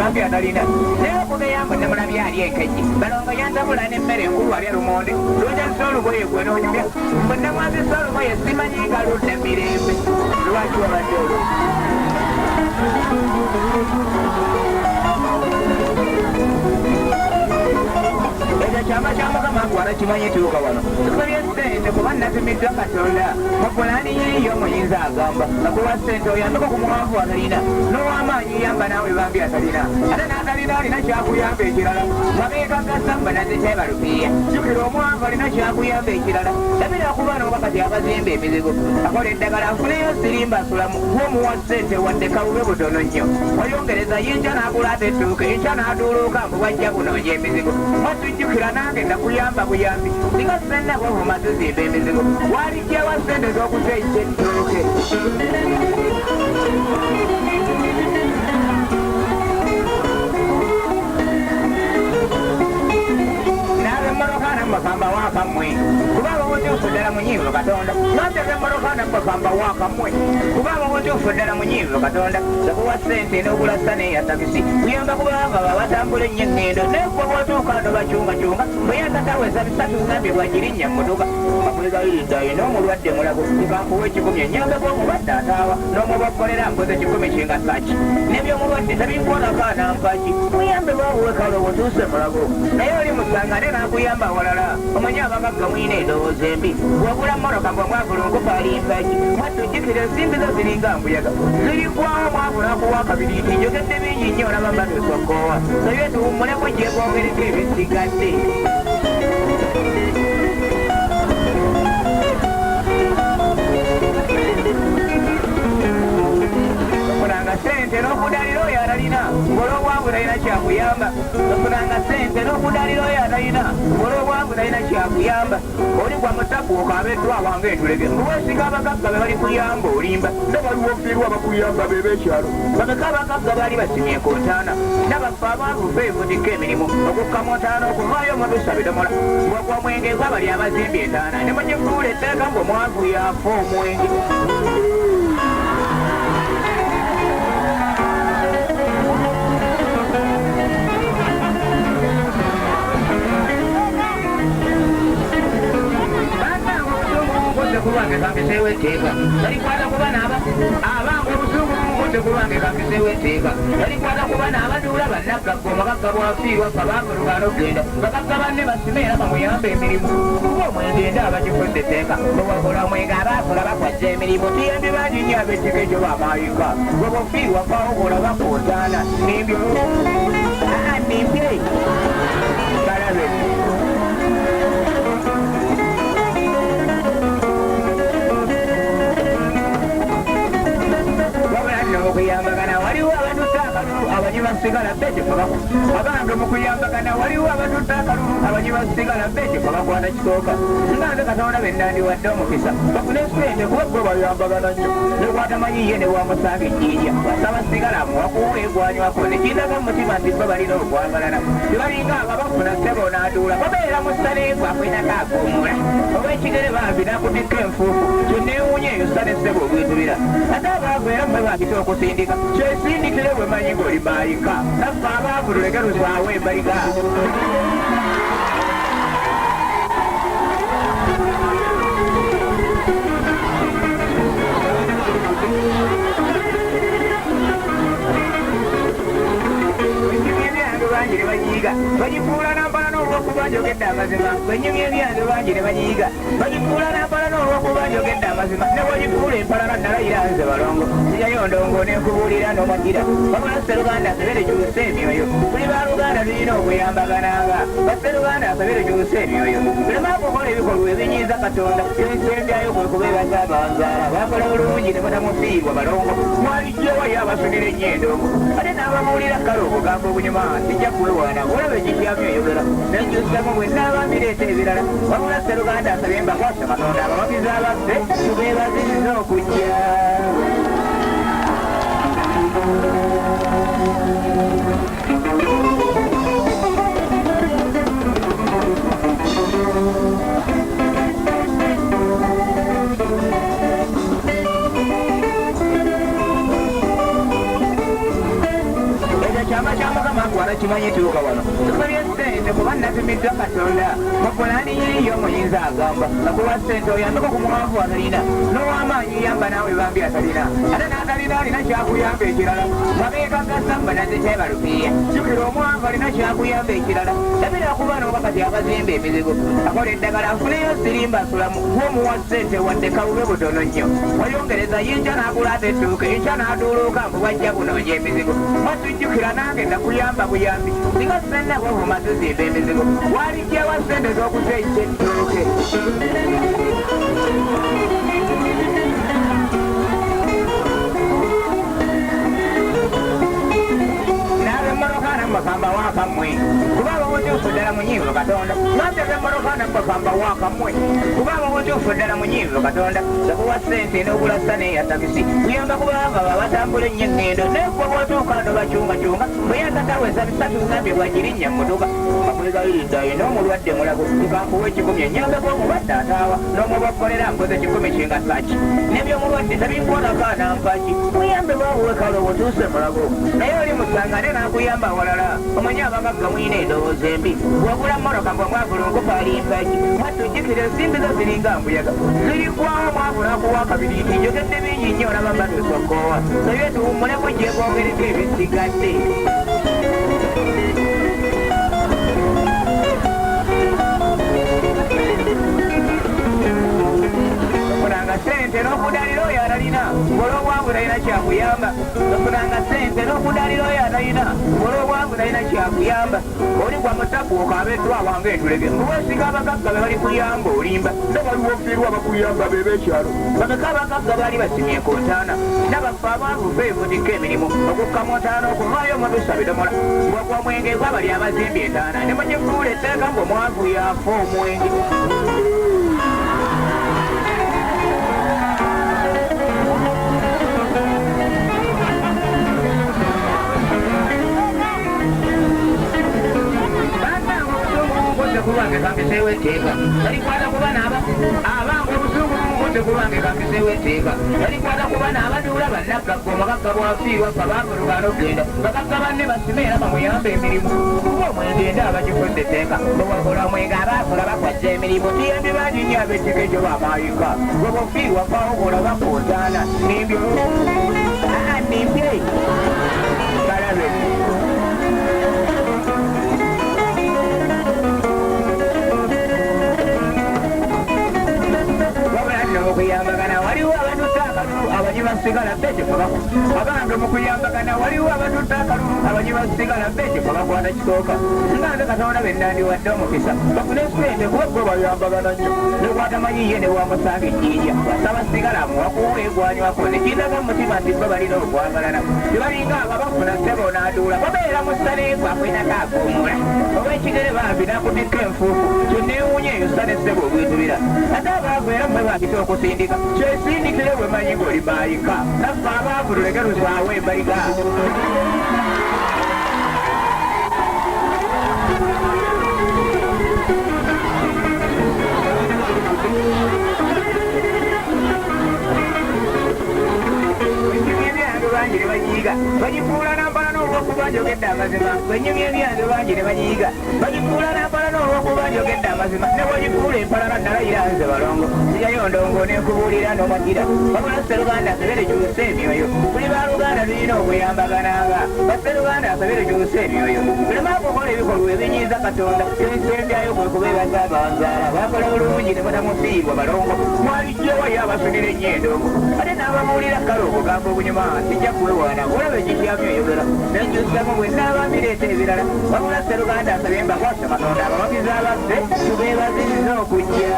bambi atalina naye okugeyamba namulabye ali enkejje balonga yantabula n'emmere enkulu ali lumonde lwojazisa olugoye gwe n'onyumya bwe namwazisa olugoye simanyi nga ludda mirembe lwaki wabadde olwo ekyo kyama kya mukama gwala kimanyi tuuka wano tusobye ssente kuba natimiddwa katonda mupulaani yeeyo muyinza agamba nakuwa ssente oyambeko ku muwanvu atalina n'ow'amaanyi yamba naawe bambi atalina ate n'atalina alina kyakuyamba ekirala wabeekagasa nazikyebalupiya jukira omwanvu alina kyakuyamba ekirala tabira okuba n'obakati akazimba emizigo akola eddagala afuneyo sirimba asulamu gwomuwa ssente wadde kawube butono nnyo oyongereza yinca n'akulaata ettuuka enkya n'atuuluuka mbubajja bunoonya emizigo watujjukira nange nakuyamba buyambi singa sennako vuma tuzimba emizigo walijjawa ssente z'okuteisa ettooke Makamba wakamwe kubaba wote ufudala munyivu katonda nateze morokana makamba wakamwe kubaba wote ufudala munyivu katonda sakuwa sente n'okulasa neya takisi kuyamba kubanga babatambula ennyengendo nekwa bwatuukano bacungacunga bweyakataweza bisatu ngambye bwagirinnya mmotoka bakulegayiridda ino omulwadde mulago ikankuwa ekikumi ennyambeko omulwadde ataawa n'omubakolera mpoze ekikumi kingasaki nebyomulwadde tabinkwonakaana mpaki muyambe bwabuwekalo butuuse mulago naye oli musangane nakuyamba walala omanyi abagagga mwine endowooza embi bwogula mmoroka mbwe mwavula nkupalimpaki mwatujjukira ensimbi zo ziringa mbuyaga zirigwawo mwavula kuwa kabiri nti njogedde bingi nnyo olaba mbatusokkoowa naye tuwummulemu gyekwongereko ebisigadde ofunanga sente n'okudalira oyo atalina ng'olwobwangu talina kyakuyamba ofunanga sente n'okudalira oyo atalina ng'olwobwangu talina kyakuyamba oli gwa mutabuuka abeddwa wange entulege nwesinga abagagga be bali kuyamba olimba ne baliwo ofiirwa bakuyamba bebekyalo bameka abagagga baali basimye ku ntaana nabaffe abanvu beevuddiko emirimu okukkamu ntaana okuvaayo omutusa bidomola ng'ogwa mwenge gwa bali abazimbi entaana ne mugifuula etteeka ng'omwanvu yafa omwenge kulwange kambiseewo etteeka talikwata ku bana abanga obusungu bumukutte kulwange kambiseewo etteeka talikwata ku bana abaduula bannagagga omugagga bwafiirwa ffe abaavulugana okgenda bagagga banne basime era bamuyamba emirimu kuba omwenge nda abagifudde etteeka bwewakola omwenge abaafula bakwazza emirimu tuyambi bangi nnyo ab'ettika ekyo bamaayika bwe bufiirwa faawokola bakuutaana nimbyo nimbye balabe okuyambagana waliwo abatutte akalulu abanyi basigala beekifabako abantu mukuyambagana waliwo abatutte akalulu abanyi basigala beekifabakwata kisooka nga nze katonda bennandiwadde omukisa bafune sente kuba gwe bayambagana nnyo nekwatamanyi ye ne wamusanga ejjiirya wasaba sigala muwakuwa egwanywako nekindaga mumutima nti bwe balina okwagalana tebalinga aba bafuna ssebo n'aduula babeera mu saleefu akwinako akuumula oba ekigere bambi nakutikka enfuufu kyonneewunya eyo sale ssebo obwitubira ate abaavu era mmwe bakita okusindika kyesindikire bwe manyi ng'oli maayika naffe abaavu tuleke lusaawo embaliga bangi ne banyiiga bagifuula nampala n'olwokuba njogedde amazima bwenyumya ebyange bangi ne banyiiga bagifuula nampala n'olwokuba njogedde amazima ne wagifuula empalana nalayira nze balongo sijayo ndongo nenkubuulira n'omagira wabula sseruganda asabere gyusa emyoyo buli baluganda birina okuyambagananga basseruganda asabere gyusa emyoyo bulema kukola ebikolwa ebinyiiza katonda ebisembyayo bwe kubeebaza abanzaala bakola bulungi ne mutamufiirwa balongo mwalijjowayo abasunira ennyo endongo ate n'ababuulira kale obugambo obunyuma sijja kulwana olaba ekityamyo oyogera nenjusamu bwe naaba mbireeta ebirala wabula sseruganda asabye mbakwasa katonda abawagizi abaffe tubeebaziriza okujja Chama kimanyi tuuka wano tusobye ssente kuba natumiddwa katonda mu pulaani yiyo muyinza agamba nakuwa ssente oyambeko ku muwanvu atalina n'ow'amaanyi yamba naawe bambi atalina ate n'atalina alina kyakuyamba ekirala mabeeka gasamba nazekyebalupiya jukira omwanvu alina kyakuyamba ekirala tabira kuba n'obakati akazimba emizigo akola eddagala afuneyo sirimba asulamu gwomuwa ssente wadde kawube butono nnyo wayongereza yinja n'agula ate edduuka enkya n'aduuluka mbubajja bunoonya emizigo watujjukira nange nakuyamba buyambi singa senna bwovuma tuzimba emizigo walijjawa ssente z'okuzeeyisa ettooke bakamba wakamwe kubanga obutuufu ddala munyiivu katonda natega emmotoka bakamba wakamwe kubanga obutuufu ddala munyiivu katonda sakuwa ssente n'ogula ssa neeya takisi kuyamba kubanga babatambula ennyo eŋŋendo naye gwe bw'otuuka ndo bacungacunga bwe yatataweza bisatu ngambye bwagirinnya mmotoka bakwegayiriddayo n'omulwadde mulago tukankuwa ekikumi ennyambeko omulwadde ataawa n'omubakkolera mpoze kikumi kingasaki n'ebyomulwadde tabinkwonakaana mpaki muyambe bwabuwekalo obutuuse mulago naye oli musangane n'akuyamba awalala omanyi abagagga mwina endowooza embi bwogula mmotoka mbwe mwavula nkufa alimpaki mwatujjukira ensimbi zo ziringa mbuyaga zirigwawo mwavula akuwa akabiri nti njogedde bingi nnyo olaba mbatusokkoowa naye tuwummulemu gyekwongereko ebisigadde ofunanga ssente n'okudalira oyo atalina ng'olwobwangu talina kyakuyamba ofunanga ssente n'okudalira oyo atalina ng'olwobwangu talina kyakuyamba oli gwa mutaku okaabeddwa wange entulege muweesiga abagagga be bali kuyamba olimba ne baliwo fiirwa bakuyamba beeb'ekyalo bameka abagagga baali basimye ku ntaana nabaffe abanvu beevuddiko emirimu okukkamu ntaana okuvaayo omubisa bidomola ng'ogwa mwenge gwabali abazimbi entaana ne mugifuula etteeka ng'omwavu yaafa omwenge kubange kambiseewo etteeka talikwata ku bana abanga obusungu bumukutte kubange kambiseewo etteeka talikwata ku bana abaduula bannagagga omugagga bwafiirwa ffe baavulugana okgenda bagagga banne basime era bamuyamba emirimu kuba omwenge nda abagifudde etteeka bwewakola omwenge abaafula bakwazza emirimu tuyambi bangi nnyo ab'ettika ekyo bamaayika gwe bofiirwa faawokola bakuutaana nimbyo nimbye balabe okuyambagana waliwo abatutte akalulu abanyi basigala beekifabako abange mu kuyambagana waliwo abatutte akalulu abanyi basigala beekifabakwata kisooka nganze katonda bennandiwadde omukisa bafune ssente kuba gwe bayambagana nnyo nekwatamanyiye ne wamusanga ejjinja basaba sigala muwakuwa egwanywako nekinaga mutima nti bwe balina okwagalana tebalinga ababafuna ssebo n'aduula babeera mu ssaleeku akwinako akuumula oba ekigere bambi nakudika enfuufu kyonneewunya eyo ssa ne ssebo obwitubira ate abaavu era mwe bakita okusindika kyesindikire bwe manyi ng'oli maayika naffe abaavu tuleke lusaawo embayiga bangi ne banyiiga bagifuula nampala n'olwokuba njogedde amazima bwenyumya ebyange bangi ne banyiiga bagifuula nampala n'olwokuba njogedde amazima ne wagifuula empalana nalayira nze balongo sijayo ndongo nenkubuulira n'omagira wabula sseruganda asabere gyusa emyoyo buli baluganda tulina okuyambagananga basseruganda asabere gyusa emyoyo tulema kukola ebikolwa ebinyiiza katonda ebisembyayo kwe kubeebaza abanzaala bakola bulungi ne batamufiirwa balongo mwalijjowa ye abasunira ennyo endongo ate n'ababuulira kale obugambo obunyuma sijja kwewaana olaba ekikyamyo oyogera nenkyusamu bwe nnaabambireeta ebirala wabula sseruganda asabye mbakwasa katonda abawagizi abaffe tubeebazizza okujja